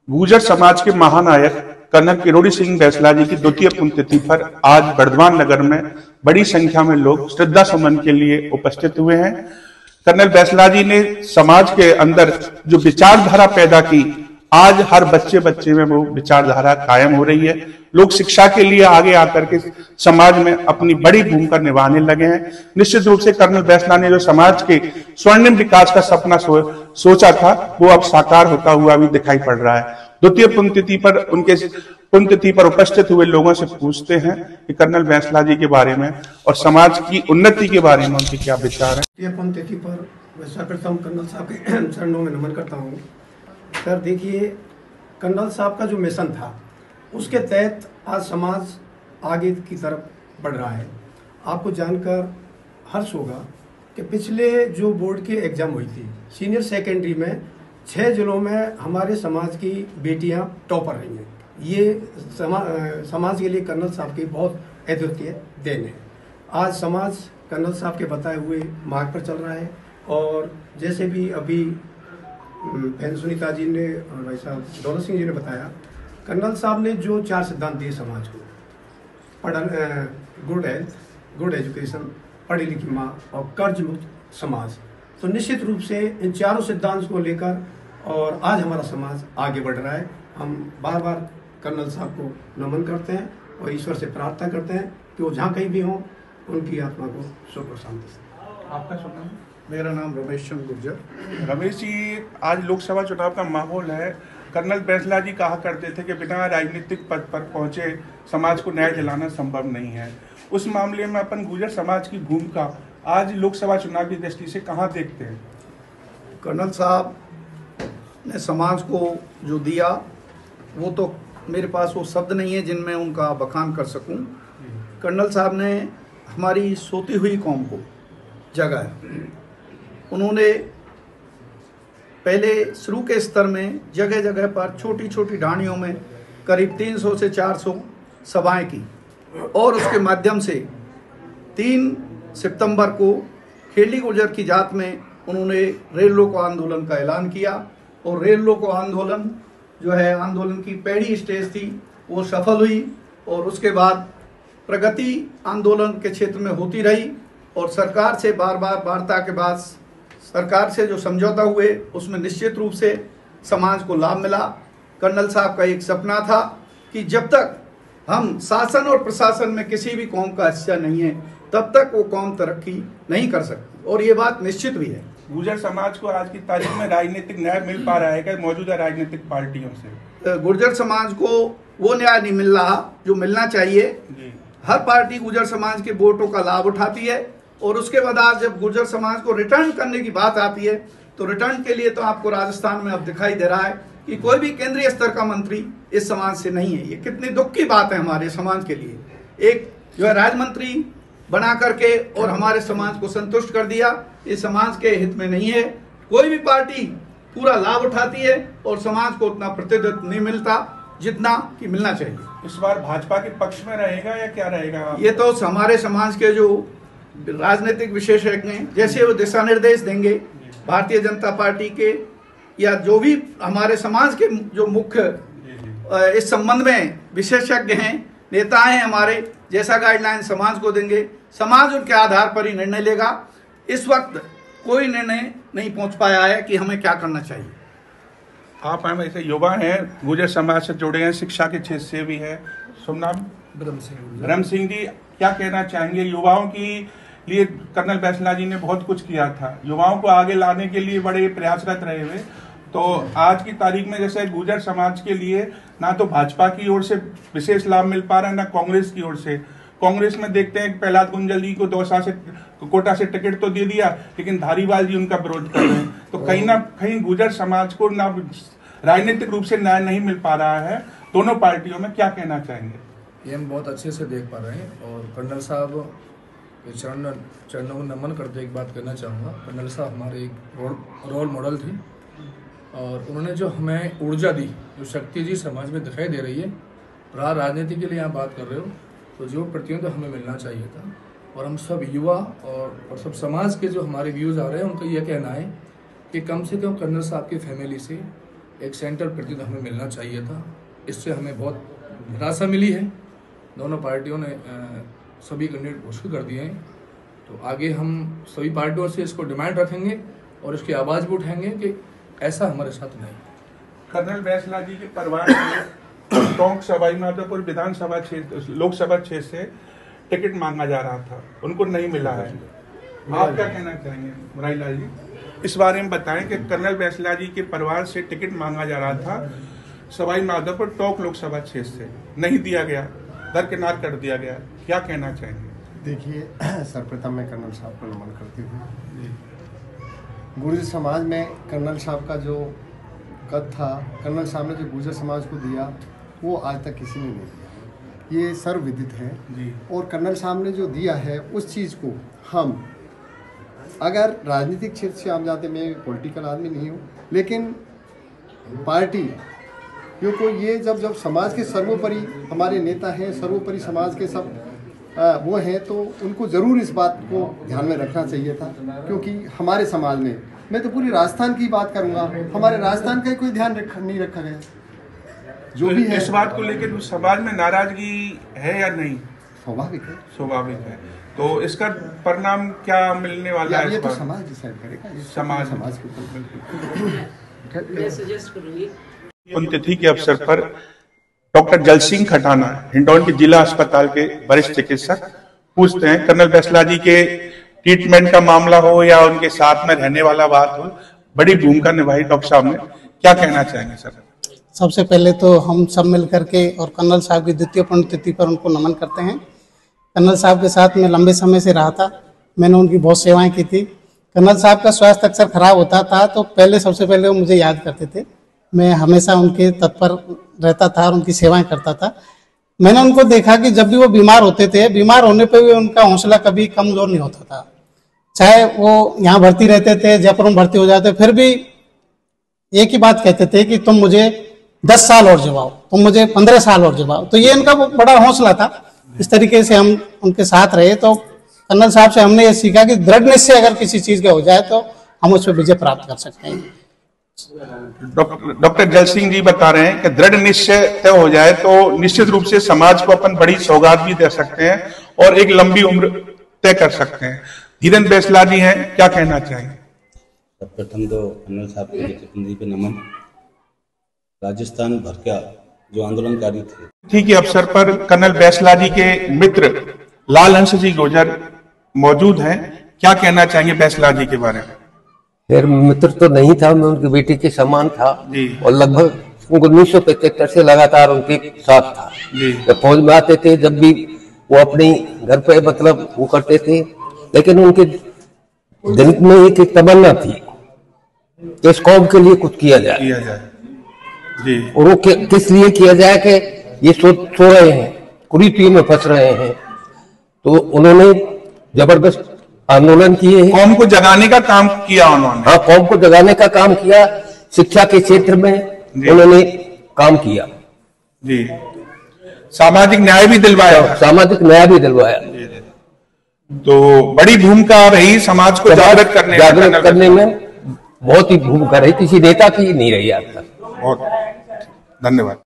गुर्जर समाज के महानायक कर्नल किरोड़ी सिंह बैसला जी की द्वितीय पुण्यतिथि पर आज बर्धमान नगर में बड़ी संख्या में लोग श्रद्धा सुमन के लिए उपस्थित हुए हैं। कर्नल बैसला जी ने समाज के अंदर जो विचारधारा पैदा की, आज हर बच्चे बच्चे में वो विचारधारा कायम हो रही है। लोग शिक्षा के लिए आगे आकर के समाज में अपनी बड़ी भूमिका निभाने लगे हैं। निश्चित रूप से कर्नल बैसला ने जो समाज के स्वर्णिम विकास का सपना सोचा था, वो अब साकार होता हुआ भी दिखाई पड़ रहा है। द्वितीय पुण्यतिथि पर उनके पुण्यतिथि पर उपस्थित हुए लोगों से पूछते हैं कि कर्नल बैसला जी के बारे में और समाज की उन्नति के बारे में उनके क्या विचार हैं। द्वितीय पुण्यतिथि पर मैं सर्वप्रथम कर्नल साहब के चरणों में नमन करता हूँ। सर देखिए, कर्नल साहब का जो मिशन था उसके तहत आज समाज आगे की तरफ बढ़ रहा है। आपको जानकर हर्ष होगा कि पिछले जो बोर्ड की एग्जाम हुई थी सीनियर सेकेंडरी में 6 जिलों में हमारे समाज की बेटियां टॉपर रही हैं। ये समाज के लिए कर्नल साहब की बहुत अद्वितीय देन है। आज समाज कर्नल साहब के बताए हुए मार्ग पर चल रहा है और जैसे भी अभी बहन सुनीता जी ने और भाई साहब दौलत सिंह जी ने बताया, कर्नल साहब ने जो 4 सिद्धांत दिए समाज को, गुड हेल्थ, गुड एजुकेशन, पढ़ी लिखी माँ और कर्ज मुक्त समाज, तो निश्चित रूप से इन चारों सिद्धांत को लेकर और आज हमारा समाज आगे बढ़ रहा है। हम बार बार कर्नल साहब को नमन करते हैं और ईश्वर से प्रार्थना करते हैं कि वो जहाँ कहीं भी हों उनकी आत्मा को सुख और शांति से। आपका शुभ नाम? मेरा नाम रमेश चंद्र गुर्जर। रमेश जी, आज लोकसभा चुनाव का माहौल है। कर्नल बैसला जी कहा करते थे कि बिना राजनीतिक पद पर पहुंचे समाज को न्याय दिलाना संभव नहीं है। उस मामले में अपन गुर्जर समाज की भूमिका आज लोकसभा चुनाव की दृष्टि से कहां देखते हैं? कर्नल साहब ने समाज को जो दिया वो तो मेरे पास वो शब्द नहीं है जिनमें उनका बखान कर सकूं। कर्नल साहब ने हमारी सोती हुई कौम को जगाया। उन्होंने पहले शुरू के स्तर में जगह जगह पर छोटी छोटी ढाणियों में करीब 300 से 400 सभाएं की और उसके माध्यम से 3 सितंबर को खेली गुर्जर की जात में उन्होंने रेल रोको आंदोलन का ऐलान किया और रेल रोको आंदोलन जो है आंदोलन की पहली स्टेज थी, वो सफल हुई और उसके बाद प्रगति आंदोलन के क्षेत्र में होती रही और सरकार से बार बार वार्ता के बाद सरकार से जो समझौता हुए उसमें निश्चित रूप से समाज को लाभ मिला। कर्नल साहब का एक सपना था कि जब तक हम शासन और प्रशासन में किसी भी कौम का हिस्सा नहीं है तब तक वो कौम तरक्की नहीं कर सकती और ये बात निश्चित भी है। गुर्जर समाज को आज की तारीख में राजनीतिक न्याय मिल पा रहा है क्या मौजूदा राजनीतिक पार्टियों से? गुर्जर समाज को वो न्याय नहीं मिल रहा जो मिलना चाहिए। हर पार्टी गुर्जर समाज के वोटों का लाभ उठाती है और उसके बाद आज जब गुर्जर समाज को रिटर्न करने की बात आती है तो रिटर्न के लिए तो आपको राजस्थान में अब दिखाई दे रहा है कि कोई भी केंद्रीय स्तर का मंत्री इस समाज से नहीं है। ये कितनी दुख की बात है हमारे समाज के लिए। एक जो है राज्य मंत्री बना करके और हमारे समाज को संतुष्ट कर दिया, ये समाज के हित में नहीं है। कोई भी पार्टी पूरा लाभ उठाती है और समाज को उतना प्रतिनिधित्व नहीं मिलता जितना कि मिलना चाहिए। इस बार भाजपा के पक्ष में रहेगा या क्या रहेगा? ये तो हमारे समाज के जो राजनीतिक विशेषज्ञ हैं जैसे वो दिशा निर्देश देंगे, भारतीय जनता पार्टी के या जो भी हमारे समाज के जो मुख्य इस संबंध में विशेषज्ञ हैं, नेता हैं हमारे, जैसा गाइडलाइन समाज को देंगे, समाज उनके आधार पर ही निर्णय लेगा। इस वक्त कोई निर्णय नहीं पहुंच पाया है कि हमें क्या करना चाहिए। आप हम ऐसे युवा हैं, गुर्जर समाज से जुड़े हैं, शिक्षा के क्षेत्र से भी है। शुभ नाम? ब्रह्म सिंह जी, क्या कहना चाहेंगे? युवाओं की लिए कर्नल बैसला जी ने बहुत कुछ किया था, युवाओं को आगे लाने के लिए बड़े प्रयासरत रहे हुए, तो आज की तारीख में जैसे गुर्जर समाज के लिए ना तो भाजपा की ओर से विशेष लाभ मिल पा रहा है ना कांग्रेस की ओर से। कांग्रेस में देखते हैं प्रहलाद गुंजल जी को दौसा से कोटा से टिकट तो दे दिया लेकिन धारीवाल जी उनका विरोध कर रहे हैं। तो कहीं ना कहीं गुर्जर समाज को ना राजनीतिक रूप से न्याय नहीं मिल पा रहा है दोनों पार्टियों में, क्या कहना चाहेंगे? ये हम बहुत अच्छे से देख पा रहे हैं और कर्नल साहब चरणों को नमन करते एक बात कहना चाहूँगा। कर्नल साहब हमारे एक रोल मॉडल थे और उन्होंने जो हमें ऊर्जा दी, जो शक्ति जी समाज में दिखाई दे रही है। राजनीति के लिए यहाँ बात कर रहे हो तो जो प्रतिनिधित्व हमें मिलना चाहिए था और हम सब युवा और सब समाज के जो हमारे व्यूज़ आ रहे हैं उनका यह कहना है कि कम से कम कर्नल साहब की फैमिली से एक सेंट्रल प्रतिनिधि हमें मिलना चाहिए था। इससे हमें बहुत निराशा मिली है। दोनों पार्टियों ने सभी कैंडिडेट घोषित कर दिए हैं, तो आगे हम सभी पार्टियों से इसको डिमांड रखेंगे और इसकी आवाज़ भी उठाएंगे कि ऐसा हमारे साथ नहीं। कर्नल बैसला जी के परिवार में टोंक सवाई माधोपुर विधानसभा क्षेत्र लोकसभा क्षेत्र से टिकट मांगा जा रहा था, उनको नहीं मिला है। आप क्या कहना चाहेंगे मुरारी लाल जी? इस बारे में बताएं कि कर्नल बैसला जी के परिवार से टिकट मांगा जा रहा था सवाई माधोपुर टोंक लोकसभा क्षेत्र से, नहीं दिया गया, दरकिनार कर दिया गया, क्या कहना चाहेंगे? देखिए, सर्वप्रथम मैं कर्नल साहब को नमन करती हूँ। गुर्जर समाज में कर्नल साहब का जो कद था, कर्नल साहब ने जो गुर्जर समाज को दिया वो आज तक किसी ने नहीं दिया, ये सर्वविदित है जी। और कर्नल साहब ने जो दिया है उस चीज़ को हम, अगर राजनीतिक क्षेत्र से हम जाते, मैं पॉलिटिकल आदमी नहीं हूँ, लेकिन पार्टी क्योंकि ये जब समाज के सर्वोपरि हमारे नेता हैं, सर्वोपरि समाज के सब वो हैं, तो उनको ज़रूर इस बात को ध्यान में रखना चाहिए था। क्योंकि हमारे समाज में, मैं तो पूरी राजस्थान की बात करूंगा, हमारे राजस्थान का कोई ध्यान नहीं रखा गया। जो भी है इस बात को लेकर समाज में नाराजगी है या नहीं? स्वाभाविक है, स्वाभाविक है। तो इसका परिणाम क्या मिलने वाला है? ये तो समाज डिसाइड करेगा, समाज के पुण्यतिथि के अवसर पर डॉक्टर जल सिंह खटाना, हिंडौन के जिला अस्पताल के वरिष्ठ चिकित्सक, पूछते हैं कर्नल बैसला जी के ट्रीटमेंट का मामला हो या उनके साथ में रहने वाला बात हो, बड़ी भूमिका निभाई डॉक्टर साहब ने, क्या कहना चाहेंगे सर? सबसे पहले तो हम सब मिल करके और कर्नल साहब की द्वितीय पुण्यतिथि पर उनको नमन करते हैं। कर्नल साहब के साथ में लंबे समय से रहा था, मैंने उनकी बहुत सेवाएं की थी। कर्नल साहब का स्वास्थ्य अक्सर खराब होता था, तो पहले सबसे पहले वो मुझे याद करते थे, मैं हमेशा उनके तत्पर रहता था और उनकी सेवाएं करता था। मैंने उनको देखा कि जब भी वो बीमार होते थे, बीमार होने पे भी उनका हौसला कभी कमजोर नहीं होता था। चाहे वो यहाँ भर्ती रहते थे, जयपुर में भर्ती हो जाते, फिर भी एक ही बात कहते थे कि तुम मुझे 10 साल और जिवाओ, तुम मुझे 15 साल और जिवाओ। तो ये इनका बड़ा हौसला था। इस तरीके से हम उनके साथ रहे। तो कर्नल साहब से हमने ये सीखा कि दृढ़ निश्चय अगर किसी चीज का हो जाए तो हम उस पर विजय प्राप्त कर सकते हैं। डॉक्टर जल सिंह जी बता रहे हैं कि दृढ़ निश्चय तय हो जाए तो निश्चित रूप से समाज को अपन बड़ी सौगात भी दे सकते हैं और एक लंबी उम्र तय कर सकते हैं। धीरेन्द्र बैसला जी हैं, क्या कहना चाहेंगे? प्रथम तो कर्नल साहब के टिप्पणी पे नमन। राजस्थान भर का जो आंदोलनकारी थे, ठीक है, अवसर पर कर्नल बैसला जी के मित्र लाल हंस जी गुर्जर मौजूद हैं, क्या कहना चाहेंगे बैसला जी के बारे में? खैर, मित्र तो नहीं था, मैं उनकी बेटी के समान था और लगभग 1975 से लगातार उनके साथ था। जब फौज में आते थे, जब भी वो अपने घर पे मतलब वो करते थे, लेकिन उनके दिल में एक तमन्ना थी कि इस कौम के लिए कुछ किया जाए जी। और वो किस लिए किया जाए कि ये सो रहे हैं, कुरीतियों में फंस रहे हैं। तो उन्होंने जबरदस्त आंदोलन किए हैं, कौम को जगाने का काम किया उन्होंने। हाँ, कौम को जगाने का काम किया। शिक्षा के क्षेत्र में उन्होंने काम किया जी। सामाजिक न्याय भी दिलवाया। सामाजिक न्याय भी दिलवाया। तो बड़ी भूमिका रही समाज को जागृत करने में बहुत ही भूमिका रही, किसी नेता की नहीं रही आज तक। बहुत धन्यवाद।